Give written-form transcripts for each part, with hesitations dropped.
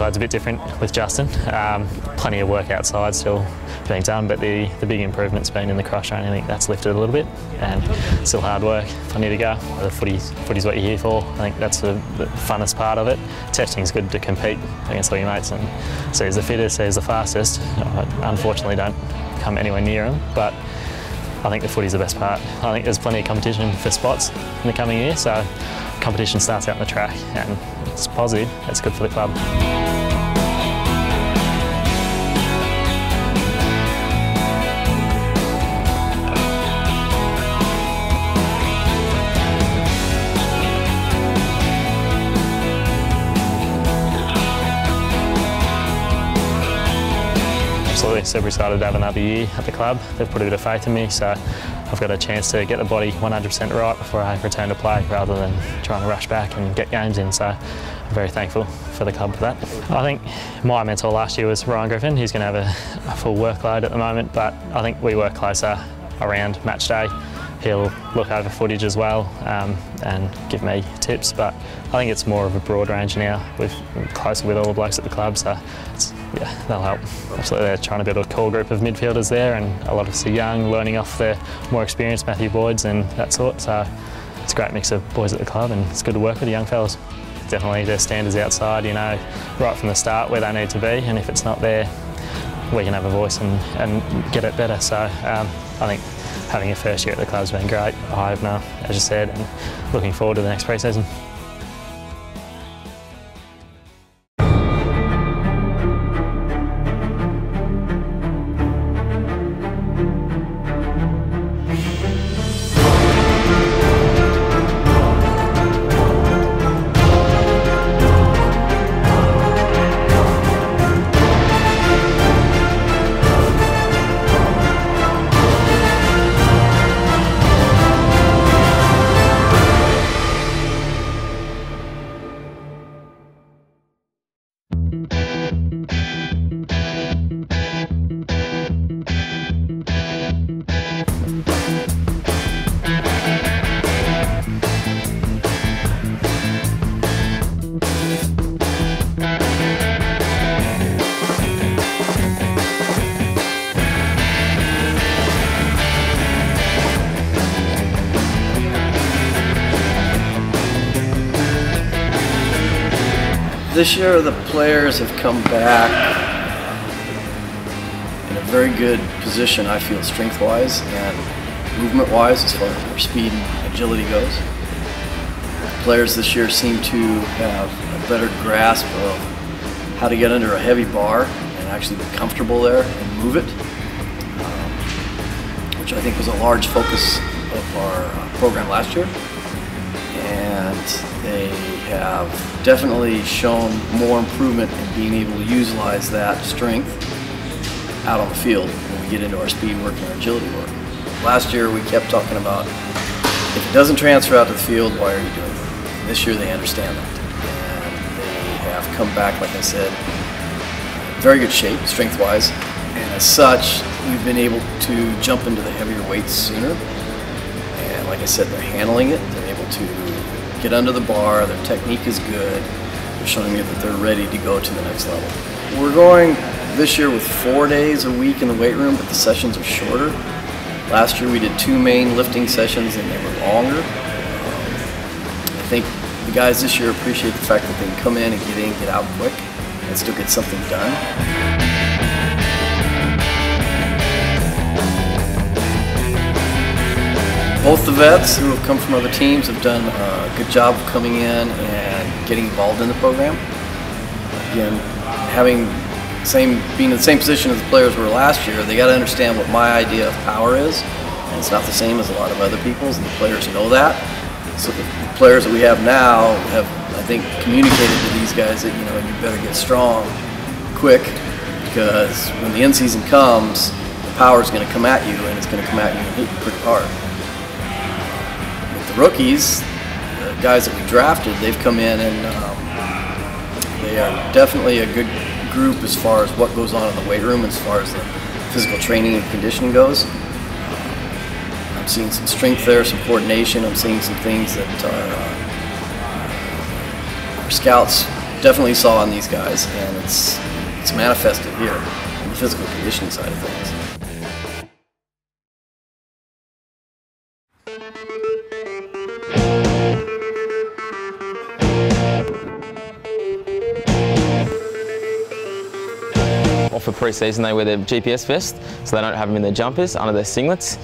side's a bit different with Justin. Plenty of work outside still being done, but the big improvement's been in the cross training. I think that's lifted a little bit, and still hard work, plenty to go. The footy's what you're here for. I think that's the funnest part of it. Testing's good to compete against all your mates and see who's the fittest, see who's the fastest. I unfortunately don't come anywhere near them, but I think the footy's the best part. I think there's plenty of competition for spots in the coming year, so competition starts out on the track and it's positive, it's good for the club. Absolutely, super excited to have another year at the club. They've put a bit of faith in me, so I've got a chance to get the body 100% right before I return to play, rather than trying to rush back and get games in. So I'm very thankful for the club for that. I think my mentor last year was Ryan Griffin. He's going to have a full workload at the moment, but I think we work closer around match day. He'll look over footage as well and give me tips, but I think it's more of a broad range now. We're closer with all the blokes at the club, so yeah, that'll help. Absolutely, they're trying to build a core group of midfielders there, and a lot of us are young, learning off the more experienced Matthew Boyds and that sort, so it's a great mix of boys at the club and it's good to work with the young fellas. Definitely their standards outside, you know, right from the start where they need to be, and if it's not there, we can have a voice and get it better. So I think having a first year at the club's been great, eye-opener, as you said, and looking forward to the next pre-season. This year the players have come back in a very good position, I feel, strength-wise and movement-wise as far as their speed and agility goes. Players this year seem to have a better grasp of how to get under a heavy bar and actually be comfortable there and move it, which I think was a large focus of our program last year. And they have definitely shown more improvement in being able to utilize that strength out on the field when we get into our speed work and our agility work. Last year we kept talking about, if it doesn't transfer out to the field, why are you doing it? And this year they understand that. And they have come back, like I said, in very good shape, strength-wise. And as such, we've been able to jump into the heavier weights sooner. And like I said, they're handling it. They're able to get under the bar, their technique is good. They're showing me that they're ready to go to the next level. We're going this year with 4 days a week in the weight room, but the sessions are shorter. Last year we did 2 main lifting sessions and they were longer. I think the guys this year appreciate the fact that they can come in and get out quick and still get something done. Both the vets who have come from other teams have done a good job of coming in and getting involved in the program. Again, being in the same position as the players were last year, they got to understand what my idea of power is, and it's not the same as a lot of other people's, and the players know that. So the players that we have now have, I think, communicated to these guys that, you know, you better get strong quick, because when the end season comes, the power is going to come at you, and it's going to come at you and hit you pretty hard. The rookies, the guys that we drafted, they've come in and they are definitely a good group as far as what goes on in the weight room, as far as the physical training and conditioning goes. I'm seeing some strength there, some coordination. I'm seeing some things that our scouts definitely saw in these guys, and it's manifested here in the physical conditioning side of things. For pre-season they wear their GPS vest, so they don't have them in their jumpers, under their singlets.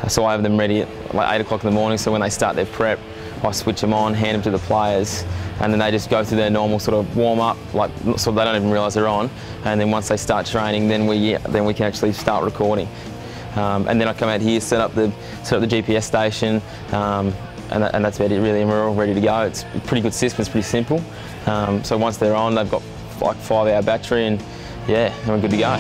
So I have them ready at like 8 o'clock in the morning, so when they start their prep, I switch them on, hand them to the players, and then they just go through their normal sort of warm-up, like so they don't even realise they're on, and then once they start training, then we can actually start recording. And then I come out here, set up the GPS station, and that's about it really, and we're all ready to go. It's a pretty good system, it's pretty simple. So once they're on, they've got like 5-hour battery, and yeah, we're good to go.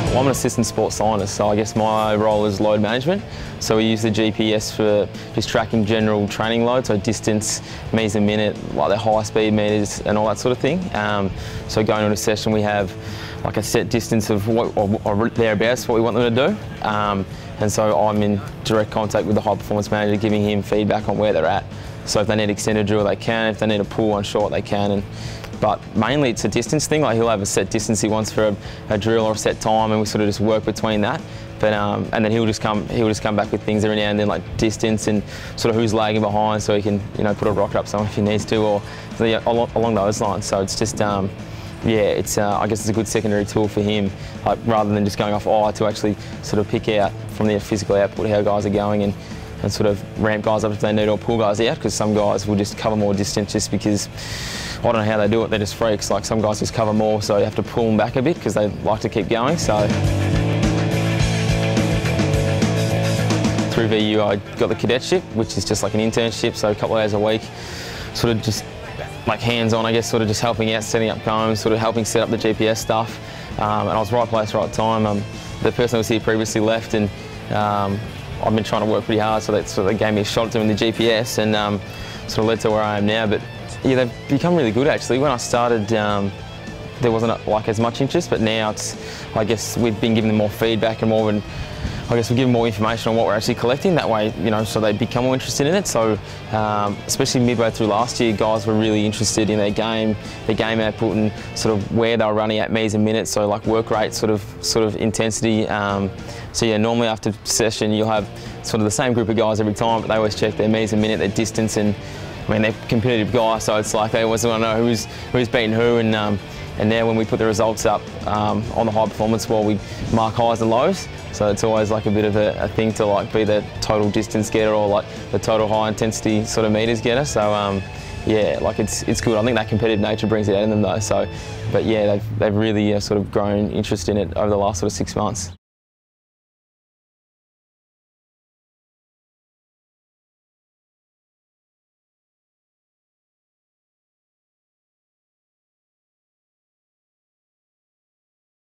Well, I'm an assistant sports scientist, so I guess my role is load management. So we use the GPS for just tracking general training load, so distance, meters a minute, like the high speed meters and all that sort of thing. So going to a session we have like a set distance of or thereabouts what we want them to do. And so I'm in direct contact with the high performance manager, giving him feedback on where they're at. So if they need extended drill, they can. If they need a pull on short, they can. But mainly it's a distance thing. Like he'll have a set distance he wants for a drill or a set time, and we sort of just work between that. But and then he'll just come back with things every now and then, like distance and sort of who's lagging behind, so he can put a rocket up someone if he needs to, or along those lines. So it's just yeah, it's I guess it's a good secondary tool for him, like rather than just going off eye, to actually sort of pick out from their physical output how guys are going, and sort of ramp guys up if they need, or pull guys out, because some guys will just cover more distance just because, I don't know how they do it, they're just freaks. Like some guys just cover more, so you have to pull them back a bit because they like to keep going. So through VU I got the cadetship, which is just like an internship, so a couple of days a week, sort of just like hands-on, I guess, sort of just helping out, setting up combs, sort of helping set up the GPS stuff. And I was right place, right time. The person who was here previously left, and I've been trying to work pretty hard, so they gave me a shot at doing the GPS, and sort of led to where I am now. But yeah, they've become really good actually. When I started, there wasn't like as much interest, but now I guess we've been giving them more feedback and more, and I guess we're giving more information on what we're actually collecting. That way, so they become more interested in it. So especially midway through last year, guys were really interested in their game output, and sort of where they were running at meters a minute. So like work rate, sort of intensity. So yeah, normally after session you'll have sort of the same group of guys every time, but they always check their meters a minute, their distance, and I mean they're competitive guys, so it's like they always want to know who's beating who. And now when we put the results up on the high performance wall, we mark highs and lows. So it's always like a bit of a thing to like be the total distance getter, or like the total high intensity sort of meters getter. So yeah, like it's good. I think that competitive nature brings it out in them though. So, but yeah, they've really sort of grown interest in it over the last sort of 6 months.